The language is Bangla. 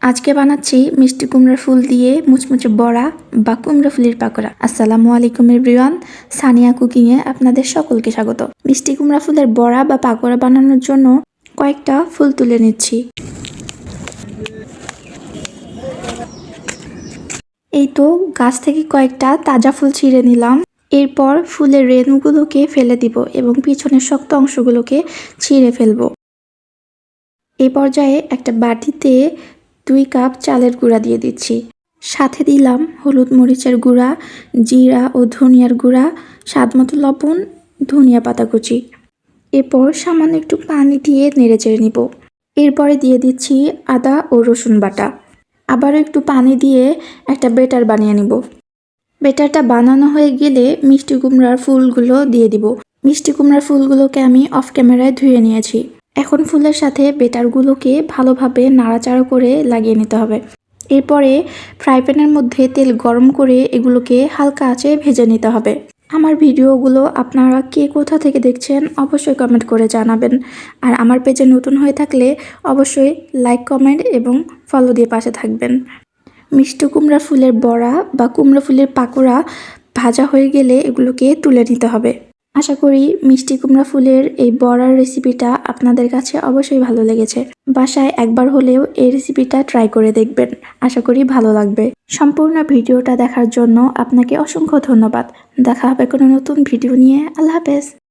আজকে বানাচ্ছি মিষ্টি কুমড়ার ফুল দিয়ে মুচমুচে বড়া বা কুমড়া ফুলের পাকোড়া। আসসালামু আলাইকুম এভরিওয়ান, সানিয়া কুকিংয়ে আপনাদের সকলকে স্বাগত। মিষ্টি কুমড়া ফুলের বড়া বা পাকোড়া বানানোর জন্য কয়েকটা ফুল তুলে নিচ্ছি। এই তো গাছ থেকে কয়েকটা তাজা ফুল ছিঁড়ে নিলাম। এরপর ফুলের রেণুগুলোকে ফেলে দিব এবং পিছনের শক্ত অংশগুলোকে ছিঁড়ে ফেলবো। এই পর্যায়ে একটা বাটিতে 2 কাপ চালের গুঁড়া দিয়ে দিচ্ছি। সাথে দিলাম হলুদ মরিচের গুঁড়া, জিরা ও ধনিয়ার গুঁড়া, স্বাদমতো লবণ, ধনিয়া পাতা কুচি। এরপর সামান্য একটু পানি দিয়ে নেড়েচেড়ে নিব। এরপরে দিয়ে দিচ্ছি আদা ও রসুন বাটা। আবারও একটু পানি দিয়ে একটা ব্যাটার বানিয়ে নিব। ব্যাটারটা বানানো হয়ে গেলে মিষ্টি কুমড়ার ফুলগুলো দিয়ে দিব। মিষ্টি কুমড়ার ফুলগুলোকে আমি অফ ক্যামেরায় ধুয়ে নিয়েছি। এখন ফুলের সাথে ব্যাটারগুলোকে ভালোভাবে নাড়াচাড়া করে লাগিয়ে নিতে হবে। এরপরে ফ্রাই প্যানের মধ্যে তেল গরম করে এগুলোকে হালকা আঁচে ভেজে নিতে হবে। আমার ভিডিওগুলো আপনারা কে কোথা থেকে দেখছেন অবশ্যই কমেন্ট করে জানাবেন। আর আমার পেজে নতুন হয়ে থাকলে অবশ্যই লাইক, কমেন্ট এবং ফলো দিয়ে পাশে থাকবেন। মিষ্টি কুমড়া ফুলের বড়া বা কুমড়া ফুলের পাকোড়া ভাজা হয়ে গেলে এগুলোকে তুলে নিতে হবে। আশা করি মিষ্টি কুমড়া ফুলের এই বড়ার রেসিপিটা আপনাদের কাছে অবশ্যই ভালো লেগেছে। বাসায় একবার হলেও এই রেসিপিটা ট্রাই করে দেখবেন, আশা করি ভালো লাগবে। সম্পূর্ণ ভিডিওটা দেখার জন্য আপনাকে অসংখ্য ধন্যবাদ। দেখা হবে কোনো নতুন ভিডিও নিয়ে। আল্লাহ হাফেজ।